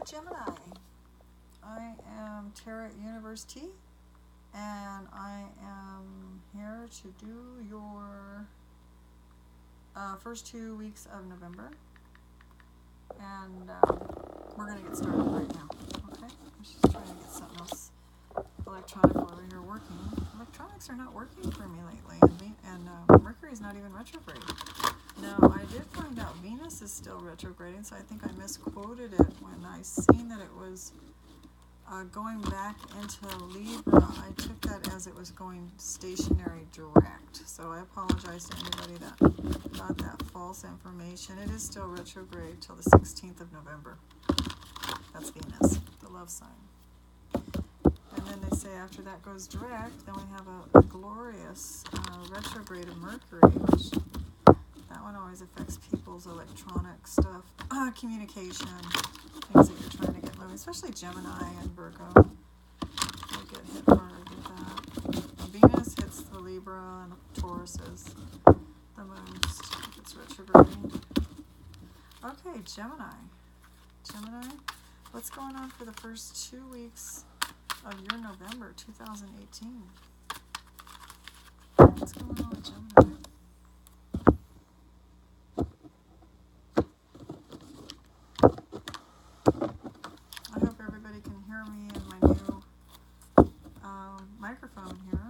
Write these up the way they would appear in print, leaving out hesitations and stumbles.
Gemini. I am Tara at University, and I am here to do your first 2 weeks of November, and we're going to get started right now. Okay, I'm just trying to get something else electronic over here working. Electronics are not working for me lately, and Mercury's not even retrograde. Now, I did find out Venus is still retrograding, so I think I misquoted it when I seen that it was going back into Libra. I took that as it was going stationary direct. So I apologize to anybody that got that false information. It is still retrograde till the 16th of November. That's Venus, the love sign. And then they say after that goes direct, then we have a glorious retrograde of Mercury, which that one always affects people's electronic stuff, communication, things that you're trying to get moving, especially Gemini and Virgo. They get hit hard with that. Venus hits the Libra and the Tauruses the most if it's retrograding. Okay, Gemini. Gemini, what's going on for the first 2 weeks of your November 2018? What's going on with Gemini? I hope everybody can hear me in my new microphone here.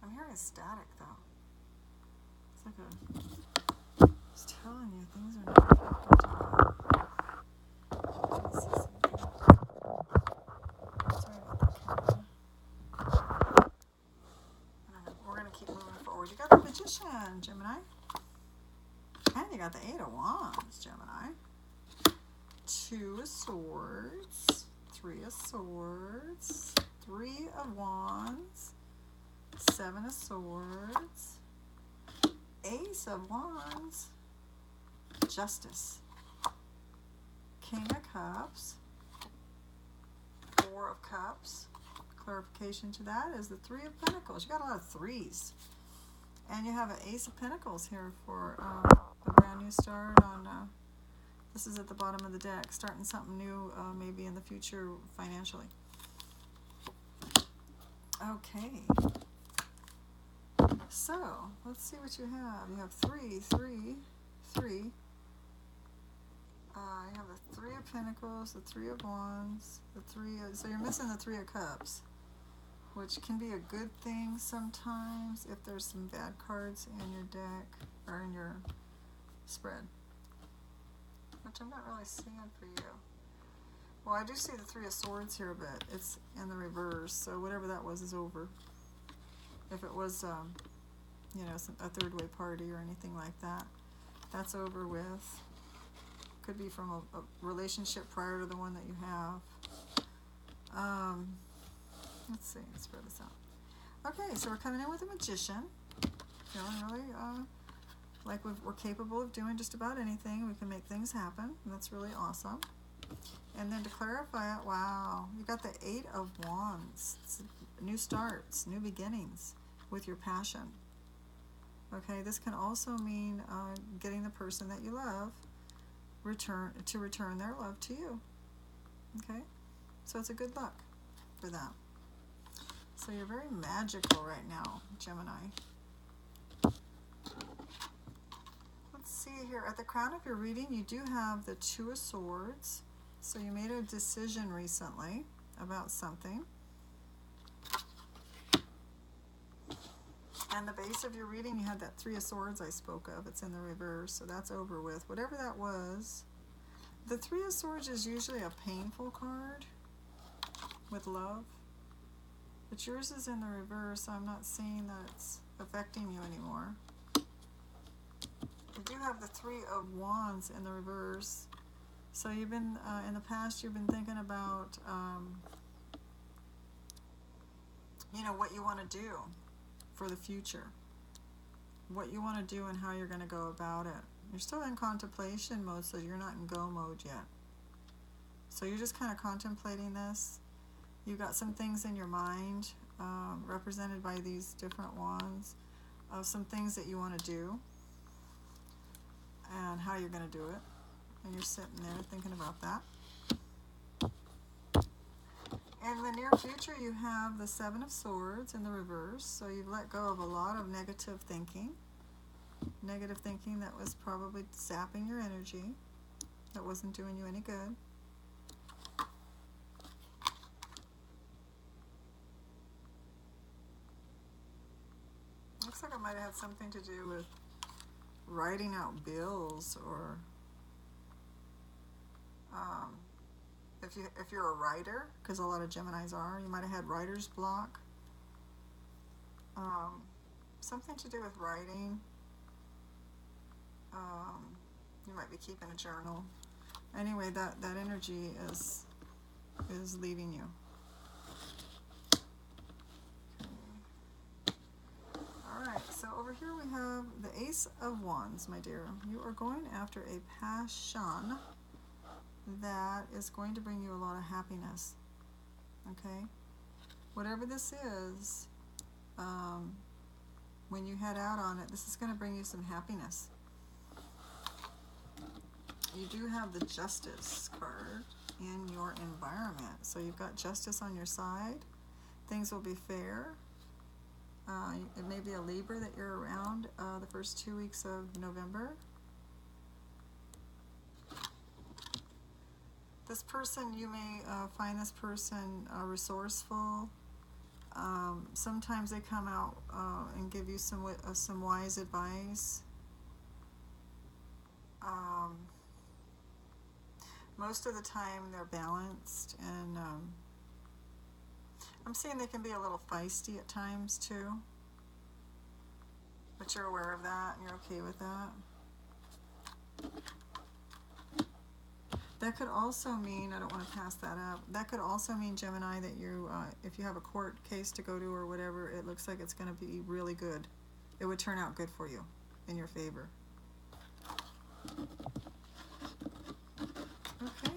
I'm hearing static though. It's like a, I was telling you, things are not working today. Let me see something. Sorry about that camera. We're going to keep moving forward. You got the Magician, Gemini. And you got the Eight of Wands, Gemini. 2 of Swords, 3 of Swords, 3 of Wands, 7 of Swords, Ace of Wands, Justice, King of Cups, 4 of Cups. Clarification to that is the 3 of Pentacles. You got a lot of threes. And you have an Ace of Pentacles here for a brand new start on... this is at the bottom of the deck, starting something new maybe in the future financially. Okay. So, let's see what you have. You have 3, 3, 3. You have the 3 of Pentacles, the 3 of Wands, the 3 of... So you're missing the 3 of Cups, which can be a good thing sometimes if there's some bad cards in your deck or in your spread, which I'm not really seeing for you. Well, I do see the 3 of Swords here, but it's in the reverse, so whatever that was is over. If it was, you know, a third-way party or anything like that, that's over with. Could be from a relationship prior to the one that you have. Let's see, let's spread this out. Okay, so we're coming in with a Magician. Feeling really like we're capable of doing just about anything. We can make things happen. And that's really awesome. And then to clarify it, wow, you got the 8 of Wands. It's new starts, new beginnings with your passion. Okay, this can also mean getting the person that you love to return their love to you. Okay, so it's a good luck for that. So you're very magical right now, Gemini. Let's see here. At the crown of your reading, you do have the 2 of Swords. So you made a decision recently about something. And the base of your reading, you had that 3 of Swords I spoke of. It's in the reverse, so that's over with. Whatever that was. The 3 of Swords is usually a painful card with love. But yours is in the reverse, so I'm not seeing that it's affecting you anymore. You do have the 3 of Wands in the reverse. So you've been, in the past, you've been thinking about, you know, what you want to do for the future. What you want to do and how you're going to go about it. You're still in contemplation mode, so you're not in go mode yet. So you're just kind of contemplating this. You've got some things in your mind, represented by these different wands, of some things that you want to do and how you're going to do it. and you're sitting there thinking about that. In the near future, you have the Seven of Swords in the reverse, so you've let go of a lot of negative thinking that was probably sapping your energy, that wasn't doing you any good. Looks like it might have had something to do with writing out bills, or if you're a writer, because a lot of Geminis are, you might have had writer's block. Something to do with writing. You might be keeping a journal. Anyway, that energy is leaving you. Alright, so over here we have the Ace of Wands, my dear. You are going after a passion that is going to bring you a lot of happiness. Okay? Whatever this is, when you head out on it, this is going to bring you some happiness. You do have the Justice card in your environment. So you've got justice on your side. Things will be fair. It may be a Libra that you're around the first 2 weeks of November. This person, you may find this person resourceful. Sometimes they come out and give you some wise advice. Most of the time they're balanced, and I'm seeing they can be a little feisty at times too, but you're aware of that and you're okay with that. That could also mean, I don't want to pass that up, that could also mean, Gemini, that you, if you have a court case to go to or whatever, it looks like it's going to be really good. It would turn out good for you, in your favor. Okay,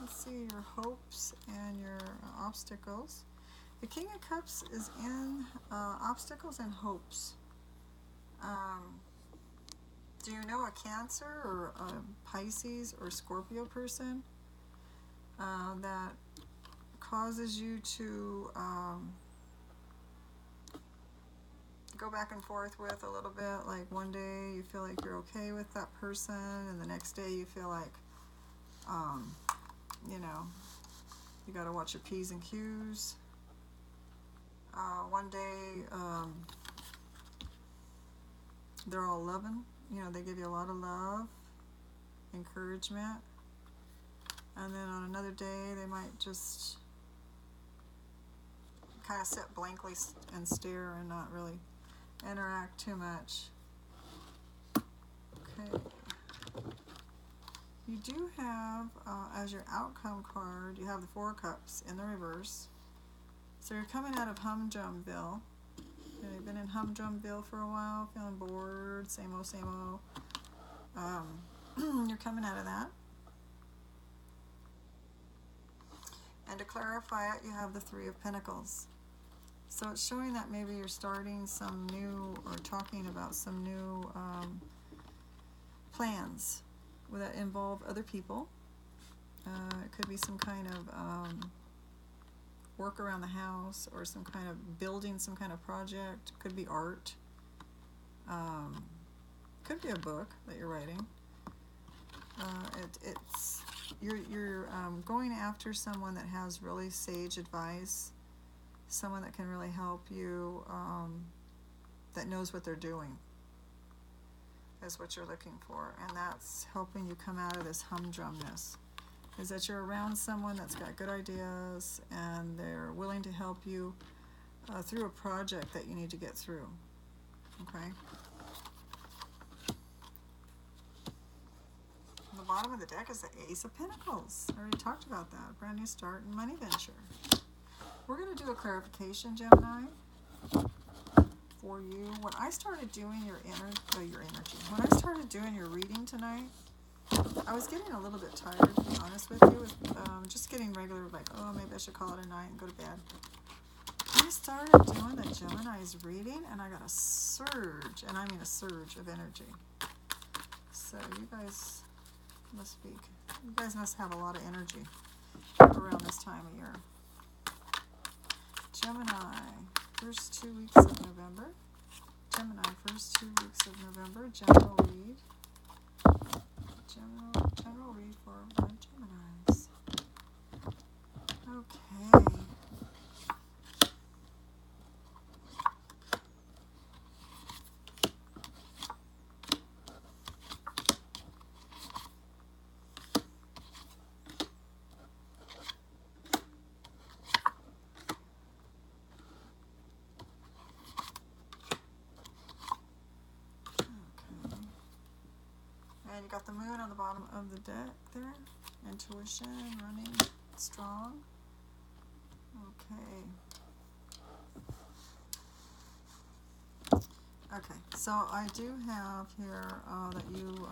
let's see your hopes and your obstacles. The King of Cups is in obstacles and hopes. Do you know a Cancer or a Pisces or Scorpio person that causes you to go back and forth with a little bit? Like one day you feel like you're okay with that person, and the next day you feel like, you know, you got to watch your P's and Q's. One day they're all loving, you know, they give you a lot of love, encouragement, and then on another day they might just kind of sit blankly and stare and not really interact too much. Okay. You do have, as your outcome card, you have the Four of Cups in the reverse. So you're coming out of Humdrumville. You've been in Humdrumville for a while, feeling bored, same old, same old. You're coming out of that. And to clarify it, you have the Three of Pentacles. So it's showing that maybe you're starting some new, or talking about some new plans that involve other people. It could be some kind of work around the house, or some kind of building, some kind of project. Could be art. Could be a book that you're writing. You're going after someone that has really sage advice, someone that can really help you, that knows what they're doing, is what you're looking for, and that's helping you come out of this humdrumness. Is that you're around someone that's got good ideas, and they're willing to help you through a project that you need to get through. Okay? On the bottom of the deck is the Ace of Pentacles. I already talked about that. Brand new start and money venture. We're going to do a clarification, Gemini, for you. When I started doing your energy, when I started doing your reading tonight, I was getting a little bit tired, to be honest with you, with just getting regular, like, oh, maybe I should call it a night and go to bed. I started doing the Gemini's reading, and I got a surge, and I mean a surge of energy. So you guys must be, you guys must have a lot of energy around this time of year. Gemini, first 2 weeks of November. Gemini, first 2 weeks of November. General read. General read for my Geminis. Okay. And you got the moon on the bottom of the deck there. Intuition, running strong. Okay, so I do have here that you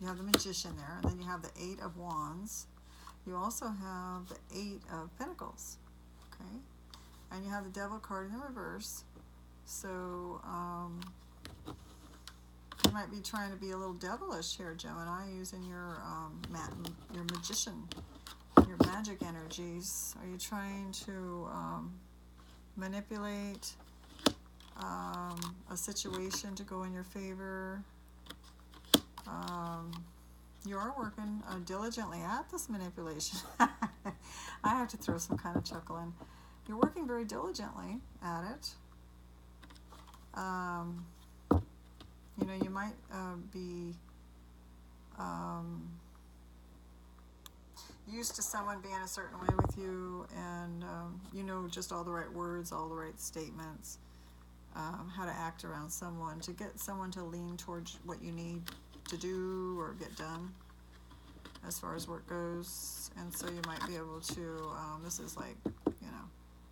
have the Magician there, and then you have the 8 of Wands. You also have the 8 of Pentacles, okay? And you have the Devil card in the reverse. So you might be trying to be a little devilish here, Gemini, using your Magician, your magic energies. Are you trying to manipulate a situation to go in your favor? You are working diligently at this manipulation. I have to throw some kind of chuckle in. You're working very diligently at it. You know, you might be used to someone being a certain way with you, and you know just all the right words, all the right statements, how to act around someone to get someone to lean towards what you need to do or get done as far as work goes. And so you might be able to, this is like, you know,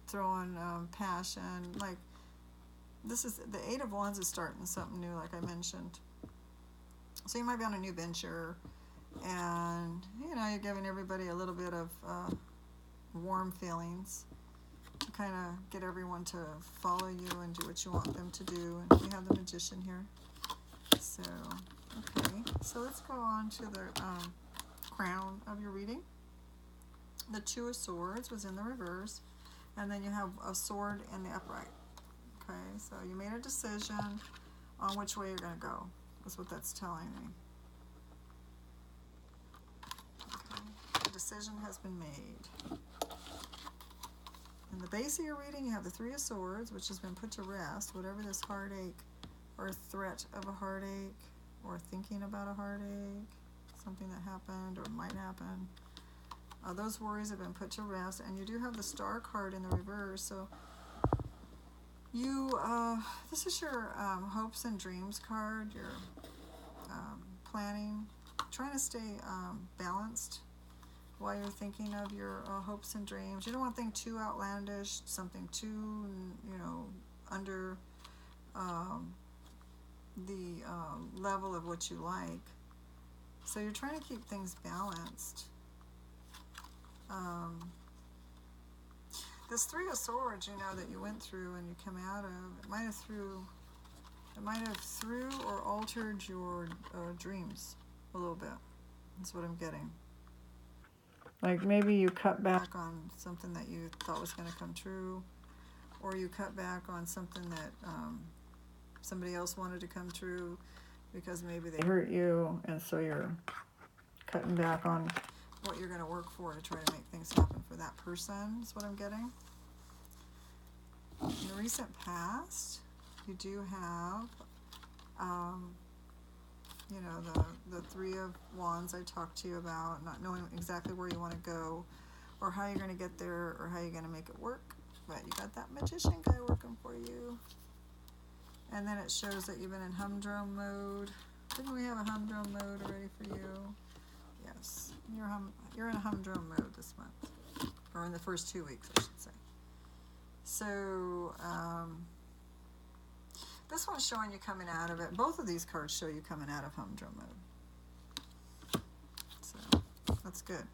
throwing passion, like this is, the 8 of Wands is starting something new, like I mentioned. So you might be on a new venture, and, you know, you're giving everybody a little bit of warm feelings to kind of get everyone to follow you and do what you want them to do. And you have the Magician here. So, okay. So let's go on to the crown of your reading. The 2 of Swords was in the reverse, and then you have a sword in the upright. Okay, so you made a decision on which way you're going to go. That's what that's telling me. Okay, the decision has been made. In the base of your reading, you have the 3 of Swords, which has been put to rest. Whatever this heartache or threat of a heartache or thinking about a heartache, something that happened or might happen, those worries have been put to rest. And you do have the Star card in the reverse, so you, this is your hopes and dreams card. Your planning, trying to stay balanced while you're thinking of your hopes and dreams. You don't want anything too outlandish, something too, you know, under the level of what you like. So you're trying to keep things balanced. This 3 of Swords, you know, that you went through and you come out of, it might have through or altered your dreams a little bit. That's what I'm getting. Like maybe you cut back on something that you thought was going to come true, or you cut back on something that somebody else wanted to come true because maybe they hurt you, and so you're cutting back on what you're going to work for to try to make things happen for that person, is what I'm getting. In the recent past, you do have, you know, the 3 of Wands I talked to you about, not knowing exactly where you want to go or how you're going to get there or how you're going to make it work. But you got that Magician guy working for you. And then it shows that you've been in humdrum mode. Didn't we have a humdrum mode already for you? Yes. You're in a humdrum mode this month. Or in the first 2 weeks, I should say. So, this one's showing you coming out of it. Both of these cards show you coming out of humdrum mode. So, that's good.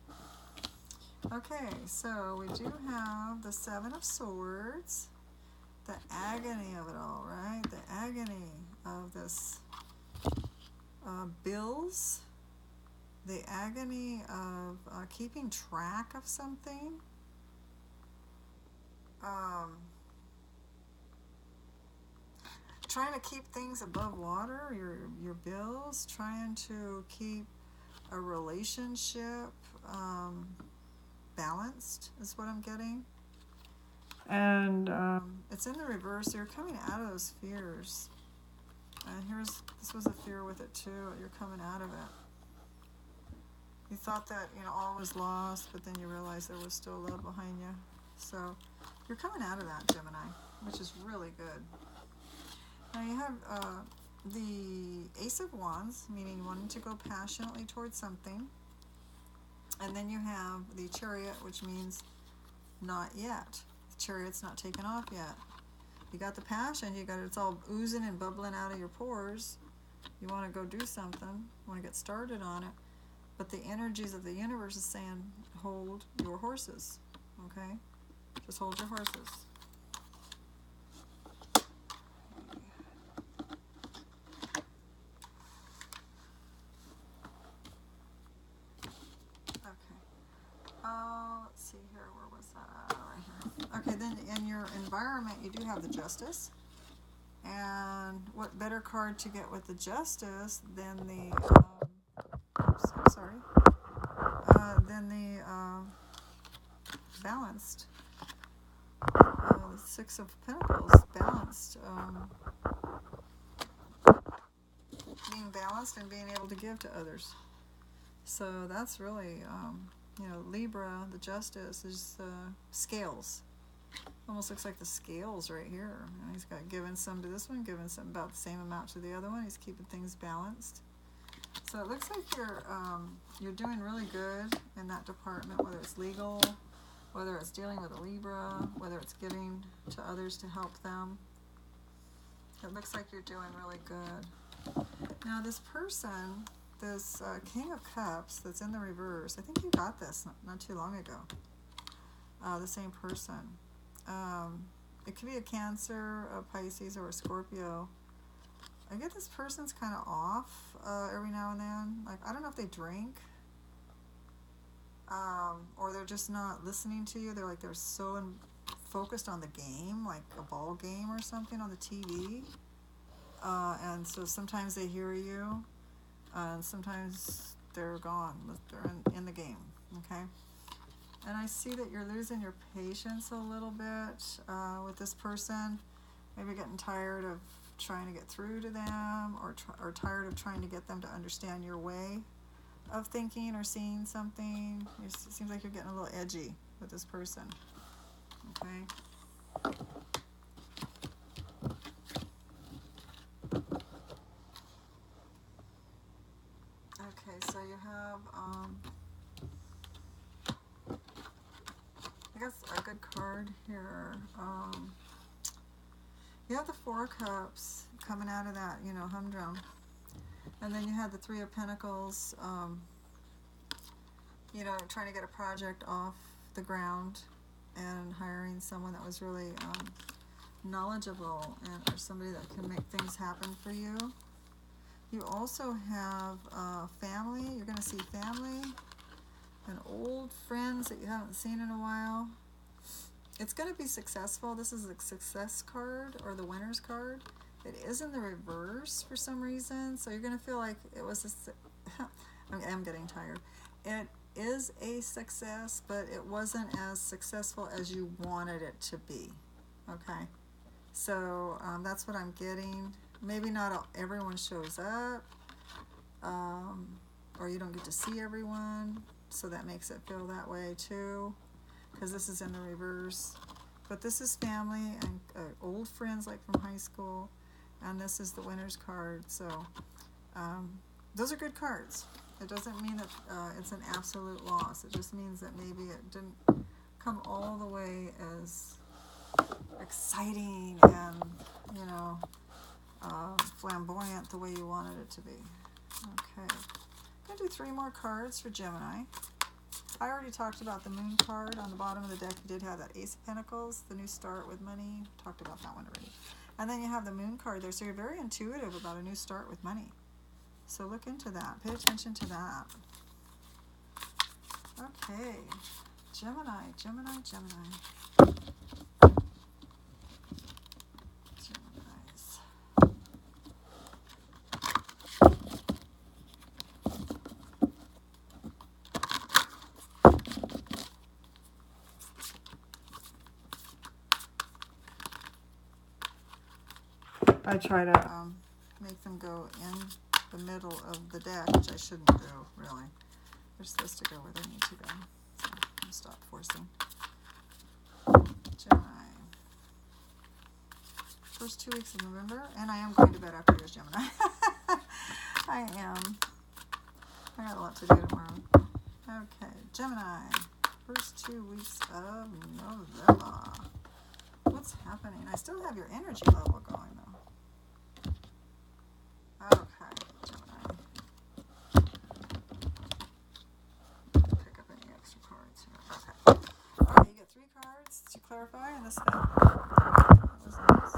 Okay, so we do have the 7 of Swords. The agony of it all, right? The agony of this bills the agony of keeping track of something. Trying to keep things above water, your bills, trying to keep a relationship balanced is what I'm getting. And it's in the reverse. You're coming out of those fears. And this was a fear with it too. You're coming out of it. You thought that, all was lost, but then you realized there was still love behind you. So you're coming out of that, Gemini, which is really good. Now you have the Ace of Wands, meaning wanting to go passionately towards something. And then you have the Chariot, which means not yet. The Chariot's not taken off yet. You got the passion, it's all oozing and bubbling out of your pores. You want to go do something, you want to get started on it. But the energies of the universe is saying, hold your horses, okay? Just hold your horses. Let's see here, where was that? Right here. Okay, then in your environment, you do have the Justice. And what better card to get with the Justice than the, Balanced. The Six of Pentacles, balanced. Being balanced and being able to give to others. So that's really, Libra, the Justice, is scales. Almost looks like the scales right here. He's got giving some to this one, giving some about the same amount to the other one. He's keeping things balanced. So it looks like you're doing really good in that department, whether it's legal, whether it's dealing with a Libra, whether it's giving to others to help them. It looks like you're doing really good. Now this person, this King of Cups that's in the reverse, I think you got this not too long ago. The same person. It could be a Cancer, a Pisces, or a Scorpio. I get this person's kind of off every now and then. Like, I don't know if they drink, or they're just not listening to you. They're so focused on the game, like a ball game or something on the TV. And so sometimes they hear you, and sometimes they're gone. They're in the game, okay? And I see that you're losing your patience a little bit with this person. Maybe getting tired of trying to get through to them, or tired of trying to get them to understand your way of thinking or seeing something. It seems like you're getting a little edgy with this person, okay? Okay, so you have, I guess a good card here. You have the Four of Cups coming out of that, humdrum. And then you have the Three of Pentacles, trying to get a project off the ground and hiring someone that was really knowledgeable or somebody that can make things happen for you. You also have family. You're going to see family and old friends that you haven't seen in a while. It's going to be successful. This is a success card, or the winner's card. It is in the reverse for some reason, so you're going to feel like it was I'm getting tired. It is a success, but it wasn't as successful as you wanted it to be, okay? So that's what I'm getting. Maybe not everyone shows up, or you don't get to see everyone, so that makes it feel that way too, because this is in the reverse. But this is family and old friends like from high school, and this is the winner's card. So those are good cards. It doesn't mean that it's an absolute loss. It just means that maybe it didn't come all the way as exciting and, flamboyant the way you wanted it to be. Okay. I'm going to do 3 more cards for Gemini. I already talked about the Moon card. On the bottom of the deck, you did have that Ace of Pentacles, the new start with money. Talked about that one already. And then you have the Moon card there, so you're very intuitive about a new start with money. So look into that. Pay attention to that. Okay, Gemini, Gemini, Gemini. Geminis. I try to make them go in the middle of the deck, which I shouldn't do, really. They're supposed to go where they need to go. So I'll stop forcing. Gemini. First 2 weeks of November, and I am going to bed after yours, Gemini. I am. I got a lot to do tomorrow. Okay, Gemini. First 2 weeks of November. What's happening? I still have your energy level going, though. Okay, Gemini. Pick up any extra cards here. Okay. Alright, you get 3 cards to clarify, and this that was nice.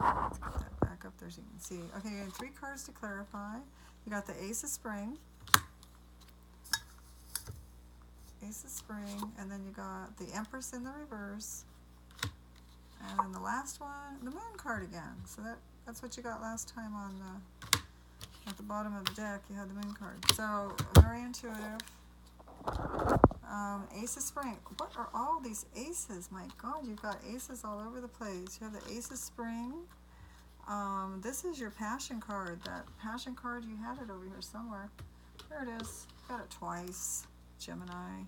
Let's get that back up there so you can see. Okay, you get 3 cards to clarify. You got the Ace of Spring. Ace of Spring, and then you got the Empress in the reverse. And then the last one, the Moon card again. So that's what you got last time on at the bottom of the deck. You had the Moon card. So very intuitive. Ace of Spring. What are all these aces? My God, you've got aces all over the place. You have the Ace of Spring. This is your Passion card. That Passion card, you had it over here somewhere. There it is. Got it twice. Gemini.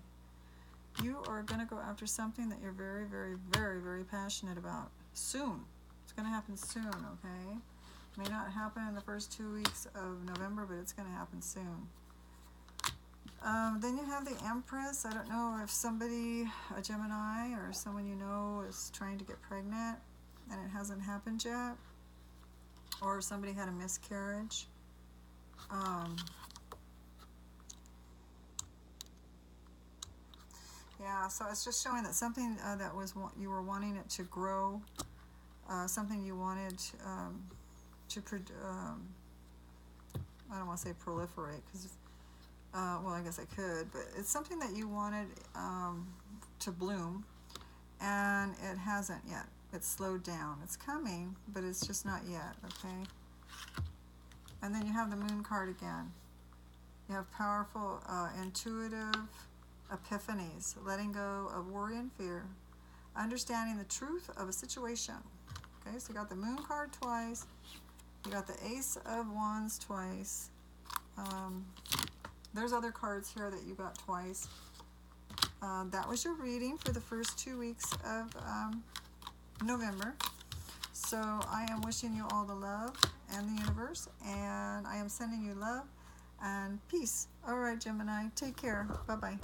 You are going to go after something that you're very, very, very, very passionate about soon. It's going to happen soon, okay? It may not happen in the first 2 weeks of November, but it's going to happen soon. Then you have the Empress. I don't know if somebody, a Gemini or someone you know, is trying to get pregnant and it hasn't happened yet, or somebody had a miscarriage. Yeah, so it's just showing that something that was you were wanting it to grow, something you wanted to I don't want to say proliferate, because well, I guess I could, but it's something that you wanted to bloom, and it hasn't yet. It's slowed down. It's coming, but it's just not yet, okay? And then you have the Moon card again. You have powerful, intuitive epiphanies, letting go of worry and fear, understanding the truth of a situation. Okay, so you got the Moon card twice, you got the Ace of Wands twice. There's other cards here that you got twice. That was your reading for the first 2 weeks of November. So I am wishing you all the love and the universe, and I am sending you love and peace. All right, Gemini, take care. Bye-bye.